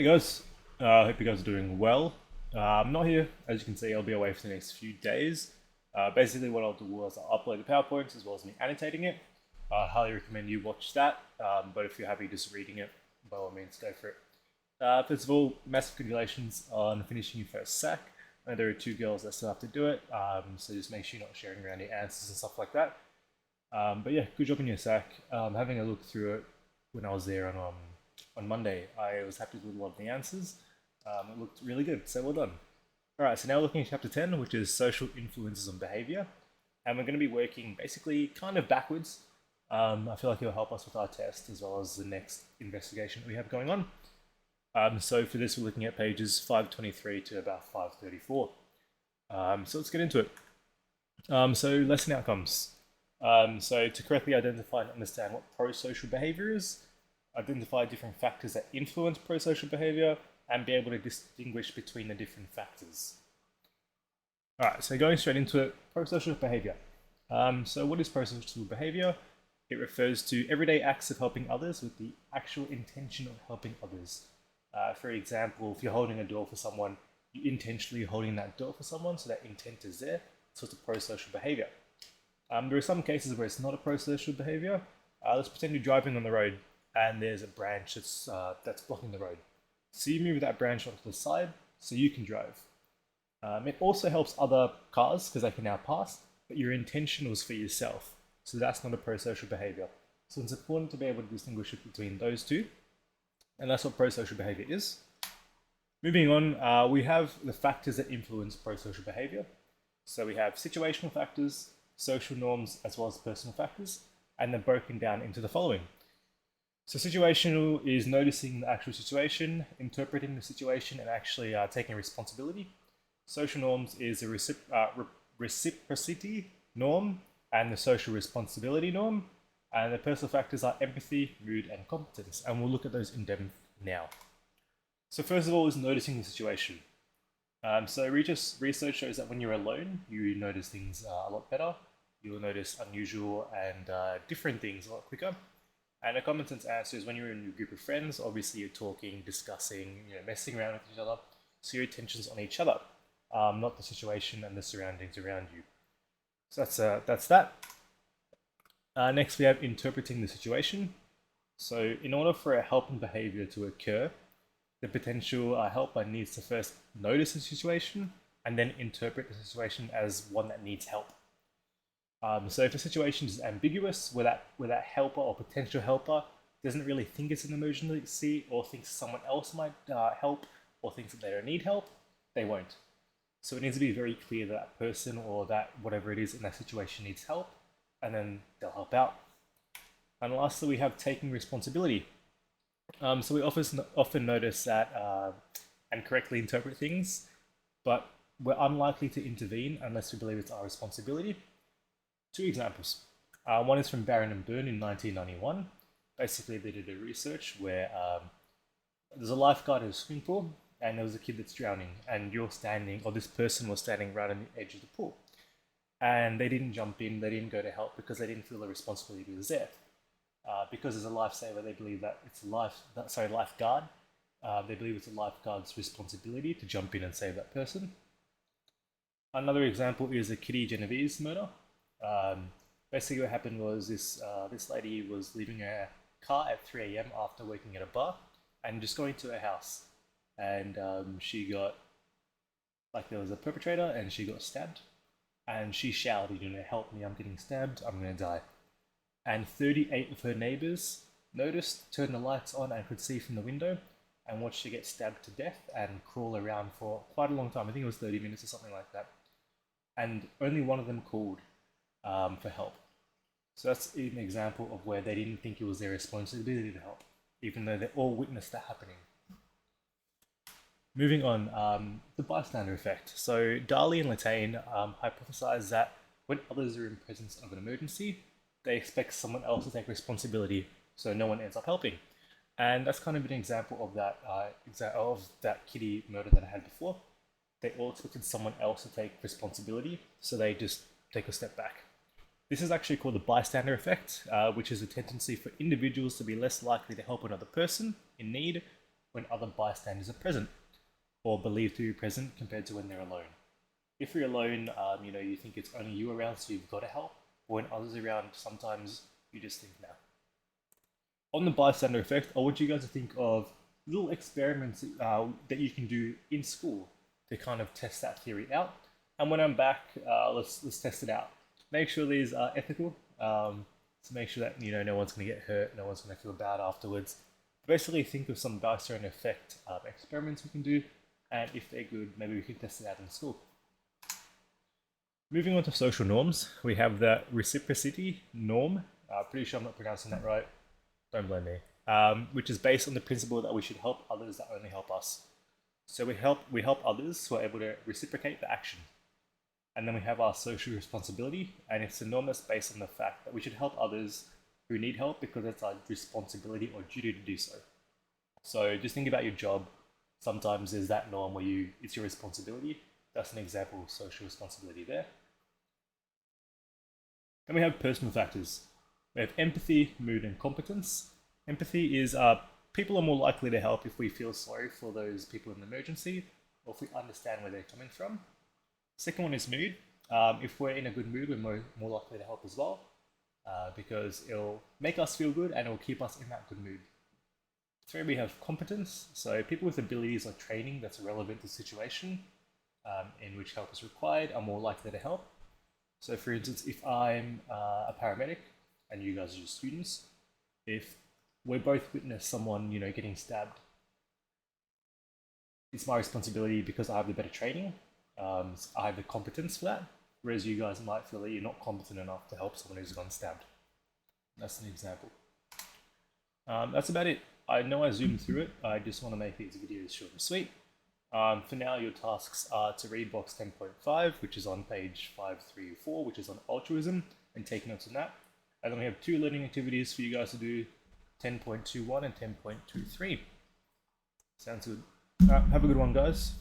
Hey guys, hope you guys are doing well. I'm not here, as you can see. I'll be away for the next few days. Basically, what I'll do is I'll upload the PowerPoints as well as me annotating it. I highly recommend you watch that. But if you're happy just reading it, by all means, go for it. First of all, massive congratulations on finishing your first SAC. And there are two girls that still have to do it, so just make sure you're not sharing around your answers and stuff like that. But yeah, good job in your SAC. Having a look through it when I was there on Monday, I was happy with a lot of the answers. It looked really good, so well done. All right, so now we're looking at chapter 10, which is social influences on behavior. And we're going to be working basically kind of backwards. I feel like it'll help us with our test as well as the next investigation that we have going on. So for this, we're looking at pages 523 to about 534. So let's get into it. So lesson outcomes. So to correctly identify and understand what pro-social behavior is, identify different factors that influence pro-social behavior, and be able to distinguish between the different factors. All right, so going straight into it, pro-social behavior. So what is pro-social behavior? It refers to everyday acts of helping others with the actual intention of helping others. For example, if you're holding a door for someone, you're intentionally holding that door for someone, so that intent is there. So it's a pro-social behavior. There are some cases where it's not a pro-social behavior. Let's pretend you're driving on the road and there's a branch that's blocking the road. So you move that branch onto the side so you can drive. It also helps other cars because they can now pass, but your intention was for yourself. So that's not a pro-social behavior. So it's important to be able to distinguish between those two. And that's what pro-social behavior is. Moving on, we have the factors that influence pro-social behavior. So we have situational factors, social norms, as well as personal factors, and they're broken down into the following. So situational is noticing the actual situation, interpreting the situation, and actually taking responsibility. Social norms is a reciprocity norm and the social responsibility norm. And the personal factors are empathy, mood, and competence. And we'll look at those in depth now. So first of all is noticing the situation. So research shows that when you're alone, you notice things a lot better. You'll notice unusual and different things a lot quicker. And a common sense answer is when you're in a group of friends, obviously you're talking, discussing, messing around with each other. So your attention's on each other, not the situation and the surroundings around you. So that's that. Next, we have interpreting the situation. So in order for a helping behavior to occur, the potential helper needs to first notice the situation and then interpret the situation as one that needs help. So if a situation is ambiguous, where that helper or potential helper doesn't really think it's an emergency or thinks someone else might help or thinks that they don't need help, they won't. So it needs to be very clear that that person or that whatever it is in that situation needs help, and then they'll help out. And lastly, we have taking responsibility. So we often notice that and correctly interpret things, but we're unlikely to intervene unless we believe it's our responsibility. Two examples. One is from Barron and Byrne in 1991. Basically, they did a research where there's a lifeguard in a swimming pool, and there was a kid that's drowning, and this person was standing right on the edge of the pool. And they didn't jump in, they didn't go to help because they didn't feel the responsibility was there. Because as a lifesaver, they believe that it's lifeguard. They believe it's a lifeguard's responsibility to jump in and save that person. Another example is the Kitty Genovese murder. Basically, what happened was this lady was leaving her car at 3 a.m. after working at a bar and just going to her house. And she got, there was a perpetrator and she got stabbed. And she shouted, help me, I'm getting stabbed, I'm going to die. And 38 of her neighbors noticed, turned the lights on and could see from the window and watched her get stabbed to death and crawl around for quite a long time. I think it was 30 minutes or something like that. And only one of them called for help. So that's an example of where they didn't think it was their responsibility to help, even though they all witnessed that happening. Moving on, the bystander effect. So Darley and Latane hypothesized that when others are in presence of an emergency, they expect someone else to take responsibility, so no one ends up helping. And that's kind of an example of that Kitty murder that I had before. They all expected someone else to take responsibility, so they just take a step back. This is actually called the bystander effect, which is a tendency for individuals to be less likely to help another person in need when other bystanders are present, or believed to be present compared to when they're alone. If you're alone, you think it's only you around, so you've got to help. But when others are around, sometimes you just think, no. On the bystander effect, I want you guys to think of little experiments that you can do in school to kind of test that theory out. And when I'm back, let's test it out. Make sure these are ethical. To make sure that no one's going to get hurt, no one's going to feel bad afterwards. Basically, think of some bystander effect experiments we can do, and if they're good, maybe we can test it out in school. Moving on to social norms, we have the reciprocity norm. Pretty sure I'm not pronouncing that right. Don't blame me. Which is based on the principle that we should help others that only help us. So we help others who are able to reciprocate the action. And then we have our social responsibility, and it's a norm that's based on the fact that we should help others who need help because it's our responsibility or duty to do so. So just think about your job. Sometimes there's that norm where it's your responsibility. That's an example of social responsibility there. Then we have personal factors. We have empathy, mood, and competence. Empathy is people are more likely to help if we feel sorry for those people in emergency, or if we understand where they're coming from. Second one is mood. If we're in a good mood, we're more likely to help as well, because it'll make us feel good and it'll keep us in that good mood. Three, we have competence. So people with abilities or training that's relevant to the situation in which help is required are more likely to help. So for instance, if I'm a paramedic and you guys are just students, if we both witness someone, getting stabbed, it's my responsibility because I have the better training. I have the competence for that, whereas you guys might feel that you're not competent enough to help someone who's gone stabbed. That's an example. That's about it. I know I zoomed through it. I just want to make these videos short and sweet. For now, your tasks are to read box 10.5, which is on page 534, which is on altruism, and take notes on that. And then we have two learning activities for you guys to do, 10.21 and 10.23. Sounds good. Have a good one, guys.